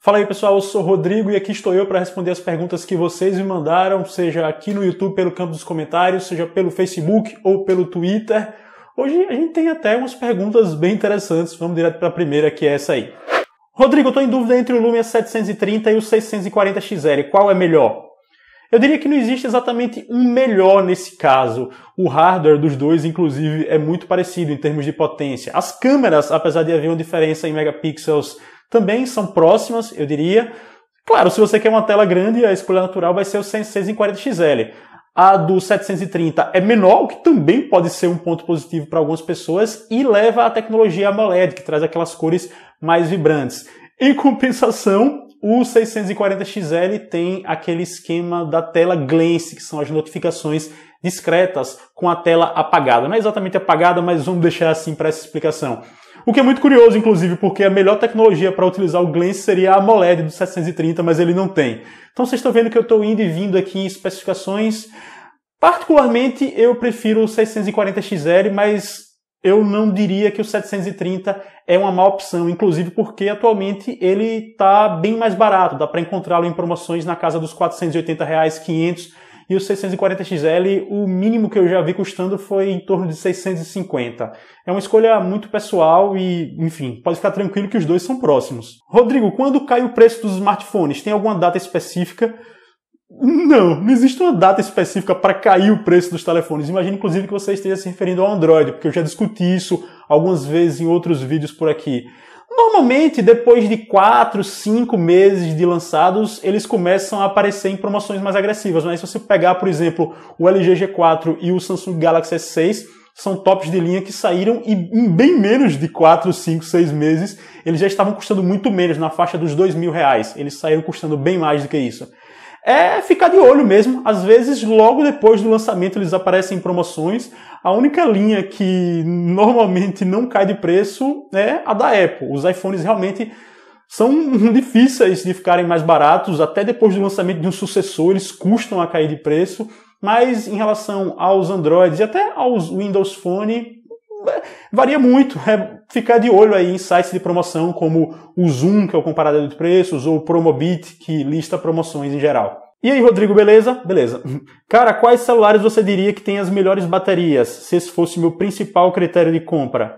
Fala aí pessoal, eu sou o Rodrigo e aqui estou eu para responder as perguntas que vocês me mandaram, seja aqui no YouTube pelo campo dos comentários, seja pelo Facebook ou pelo Twitter. Hoje a gente tem até umas perguntas bem interessantes, vamos direto para a primeira, que é essa aí. Rodrigo, eu estou em dúvida entre o Lumia 730 e o 640 XL, qual é melhor? Eu diria que não existe exatamente um melhor nesse caso. O hardware dos dois, inclusive, é muito parecido em termos de potência. As câmeras, apesar de haver uma diferença em megapixels, também são próximas, eu diria. Claro, se você quer uma tela grande, a escolha natural vai ser o 640 XL. A do 730 é menor, o que também pode ser um ponto positivo para algumas pessoas, e leva a tecnologia AMOLED, que traz aquelas cores mais vibrantes. Em compensação, o 640 XL tem aquele esquema da tela glance, que são as notificações discretas com a tela apagada. Não é exatamente apagada, mas vamos deixar assim para essa explicação. O que é muito curioso, inclusive, porque a melhor tecnologia para utilizar o glance seria a AMOLED do 730, mas ele não tem. Então vocês estão vendo que eu estou indo e vindo aqui em especificações. Particularmente, eu prefiro o 640 XL, mas eu não diria que o 730 é uma má opção, inclusive porque atualmente ele está bem mais barato, dá para encontrá-lo em promoções na casa dos R$480, 500, e o 640 XL, o mínimo que eu já vi custando foi em torno de 650. É uma escolha muito pessoal e, enfim, pode ficar tranquilo que os dois são próximos. Rodrigo, quando cai o preço dos smartphones, tem alguma data específica? Não existe uma data específica para cair o preço dos telefones. Imagino, inclusive, que você esteja se referindo ao Android, porque eu já discuti isso algumas vezes em outros vídeos por aqui. Normalmente, depois de 4, 5 meses de lançados, eles começam a aparecer em promoções mais agressivas. Mas se você pegar, por exemplo, o LG G4 e o Samsung Galaxy S6, são tops de linha que saíram e em bem menos de 4, 5, 6 meses, eles já estavam custando muito menos, na faixa dos R$2.000. Eles saíram custando bem mais do que isso. É ficar de olho mesmo. Às vezes, logo depois do lançamento, eles aparecem em promoções. A única linha que normalmente não cai de preço é a da Apple. Os iPhones realmente são difíceis de ficarem mais baratos. Até depois do lançamento de um sucessor, eles custam a cair de preço. Mas em relação aos Androids e até aos Windows Phone, varia muito. É ficar de olho aí em sites de promoção como o Zoom, que é o comparador de preços, ou o Promobit, que lista promoções em geral. E aí, Rodrigo, beleza? Beleza. Cara, quais celulares você diria que tem as melhores baterias, se esse fosse o meu principal critério de compra?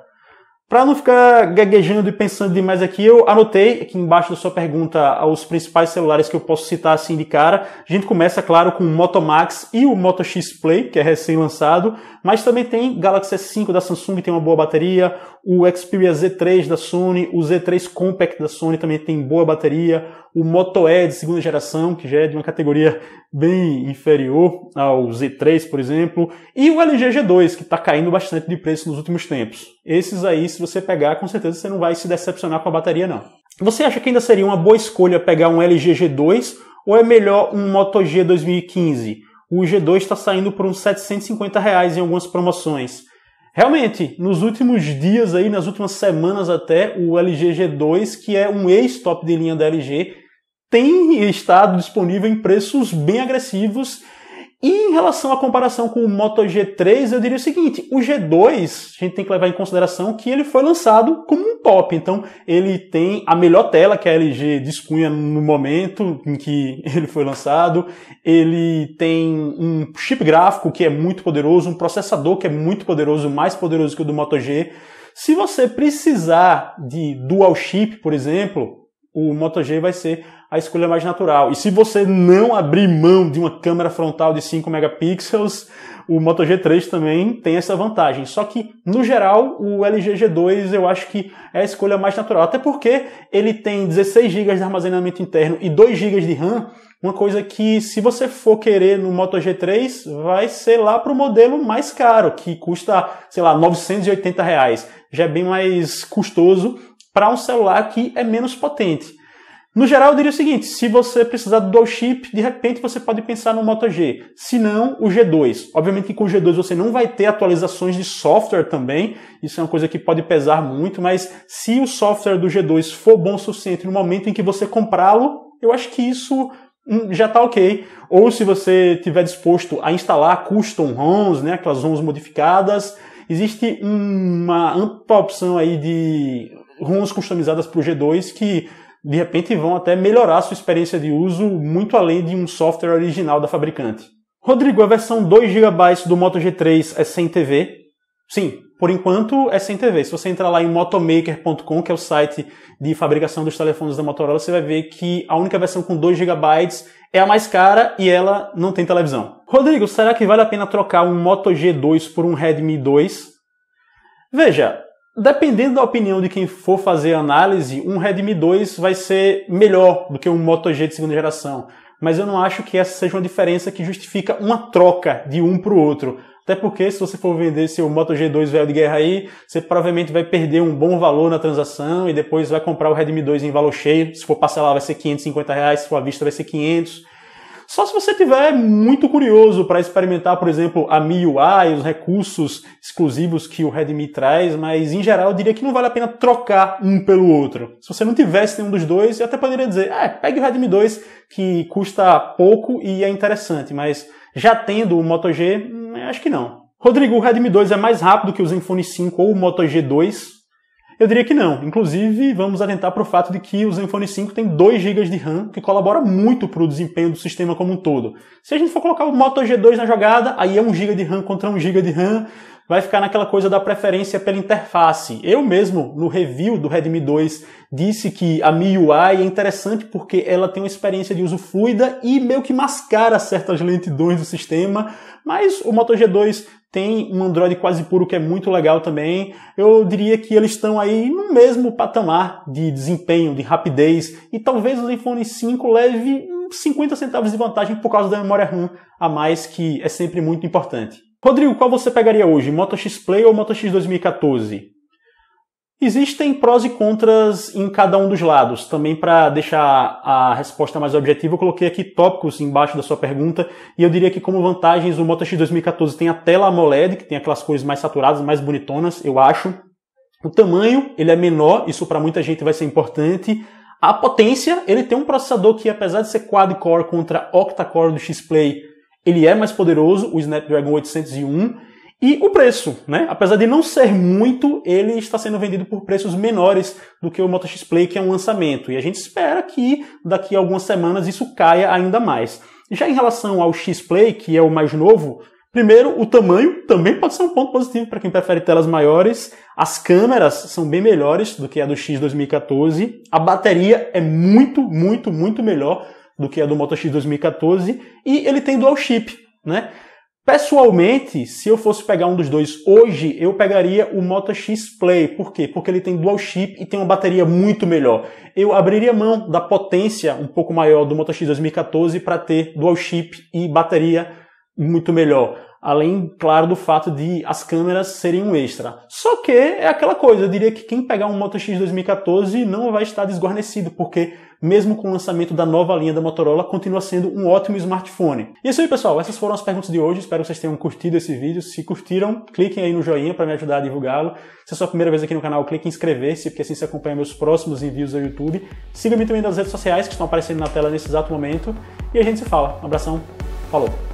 Para não ficar gaguejando e pensando demais aqui, eu anotei aqui embaixo da sua pergunta os principais celulares que eu posso citar assim de cara. A gente começa, claro, com o Moto Max e o Moto X Play, que é recém-lançado, mas também tem Galaxy S5 da Samsung, que tem uma boa bateria, o Xperia Z3 da Sony, o Z3 Compact da Sony também tem boa bateria, o Moto E de segunda geração, que já é de uma categoria bem inferior ao Z3, por exemplo, e o LG G2, que está caindo bastante de preço nos últimos tempos. Esses aí, se você pegar, com certeza você não vai se decepcionar com a bateria, não. Você acha que ainda seria uma boa escolha pegar um LG G2 ou é melhor um Moto G 2015? O G2 está saindo por uns R$750 em algumas promoções. Realmente, nos últimos dias, aí, nas últimas semanas até, o LG G2, que é um ex-top de linha da LG, tem estado disponível em preços bem agressivos. E em relação à comparação com o Moto G3, eu diria o seguinte, o G2, a gente tem que levar em consideração que ele foi lançado como um top, então ele tem a melhor tela que a LG dispunha no momento em que ele foi lançado, ele tem um chip gráfico que é muito poderoso, um processador que é muito poderoso, mais poderoso que o do Moto G. Se você precisar de dual chip, por exemplo, o Moto G vai ser a escolha mais natural. E se você não abrir mão de uma câmera frontal de 5 megapixels, o Moto G3 também tem essa vantagem. Só que, no geral, o LG G2 eu acho que é a escolha mais natural. Até porque ele tem 16 GB de armazenamento interno e 2 GB de RAM, uma coisa que, se você for querer no Moto G3, vai ser lá para o modelo mais caro, que custa, sei lá, R$980. Já é bem mais custoso para um celular que é menos potente. No geral, eu diria o seguinte, se você precisar do dual chip, de repente você pode pensar no Moto G. Se não, o G2. Obviamente que com o G2 você não vai ter atualizações de software também, isso é uma coisa que pode pesar muito, mas se o software do G2 for bom o suficiente no momento em que você comprá-lo, eu acho que isso já está ok. Ou se você estiver disposto a instalar custom ROMs, né, aquelas ROMs modificadas, existe uma ampla opção aí de ROMs customizadas para o G2 que de repente vão até melhorar a sua experiência de uso muito além de um software original da fabricante. Rodrigo, a versão 2 GB do Moto G3 é sem TV? Sim, por enquanto é sem TV. Se você entrar lá em motomaker.com, que é o site de fabricação dos telefones da Motorola, você vai ver que a única versão com 2 GB é a mais cara e ela não tem televisão. Rodrigo, será que vale a pena trocar um Moto G2 por um Redmi 2? Veja, dependendo da opinião de quem for fazer a análise, um Redmi 2 vai ser melhor do que um Moto G de segunda geração. Mas eu não acho que essa seja uma diferença que justifica uma troca de um para o outro. Até porque se você for vender seu Moto G2 velho de guerra aí, você provavelmente vai perder um bom valor na transação e depois vai comprar o Redmi 2 em valor cheio. Se for parcelar vai ser R$550, se for à vista vai ser 500. Só se você estiver muito curioso para experimentar, por exemplo, a MIUI, os recursos exclusivos que o Redmi traz, mas em geral eu diria que não vale a pena trocar um pelo outro. Se você não tivesse nenhum dos dois, eu até poderia dizer, pegue o Redmi 2 que custa pouco e é interessante, mas já tendo o Moto G, acho que não. Rodrigo, o Redmi 2 é mais rápido que o Zenfone 5 ou o Moto G2? Eu diria que não. Inclusive, vamos atentar para o fato de que o Zenfone 5 tem 2 GB de RAM, que colabora muito para o desempenho do sistema como um todo. Se a gente for colocar o Moto G2 na jogada, aí é 1 GB de RAM contra 1 GB de RAM, vai ficar naquela coisa da preferência pela interface. Eu mesmo, no review do Redmi 2, disse que a MIUI é interessante porque ela tem uma experiência de uso fluida e meio que mascara certas lentidões do sistema, mas o Moto G2 tem um Android quase puro que é muito legal também. Eu diria que eles estão aí no mesmo patamar de desempenho, de rapidez, e talvez o Zenfone 5 leve 50 centavos de vantagem por causa da memória RAM a mais, que é sempre muito importante. Rodrigo, qual você pegaria hoje, Moto X Play ou Moto X 2014? Existem prós e contras em cada um dos lados. Também para deixar a resposta mais objetiva, eu coloquei aqui tópicos embaixo da sua pergunta, e eu diria que como vantagens o Moto X 2014 tem a tela AMOLED, que tem aquelas cores mais saturadas, mais bonitonas, eu acho. O tamanho, ele é menor, isso para muita gente vai ser importante. A potência, ele tem um processador que, apesar de ser quad-core contra octa-core do X-Play, ele é mais poderoso, o Snapdragon 801. E o preço, né? Apesar de não ser muito, ele está sendo vendido por preços menores do que o Moto X Play, que é um lançamento. E a gente espera que daqui a algumas semanas isso caia ainda mais. Já em relação ao X Play, que é o mais novo, primeiro, o tamanho também pode ser um ponto positivo para quem prefere telas maiores. As câmeras são bem melhores do que a do X 2014. A bateria é muito melhor do que a do Moto X 2014. E ele tem dual chip, né? Pessoalmente, se eu fosse pegar um dos dois hoje, eu pegaria o Moto X Play. Por quê? Porque ele tem dual chip e tem uma bateria muito melhor. Eu abriria mão da potência um pouco maior do Moto X 2014 para ter dual chip e bateria muito melhor. Além, claro, do fato de as câmeras serem um extra. Só que é aquela coisa, eu diria que quem pegar um Moto X 2014 não vai estar desguarnecido, porque mesmo com o lançamento da nova linha da Motorola, continua sendo um ótimo smartphone. E é isso aí, pessoal. Essas foram as perguntas de hoje. Espero que vocês tenham curtido esse vídeo. Se curtiram, cliquem aí no joinha para me ajudar a divulgá-lo. Se é a sua primeira vez aqui no canal, clique em inscrever-se, porque assim você acompanha meus próximos envios ao YouTube. Siga-me também nas redes sociais que estão aparecendo na tela nesse exato momento. E a gente se fala. Um abração. Falou!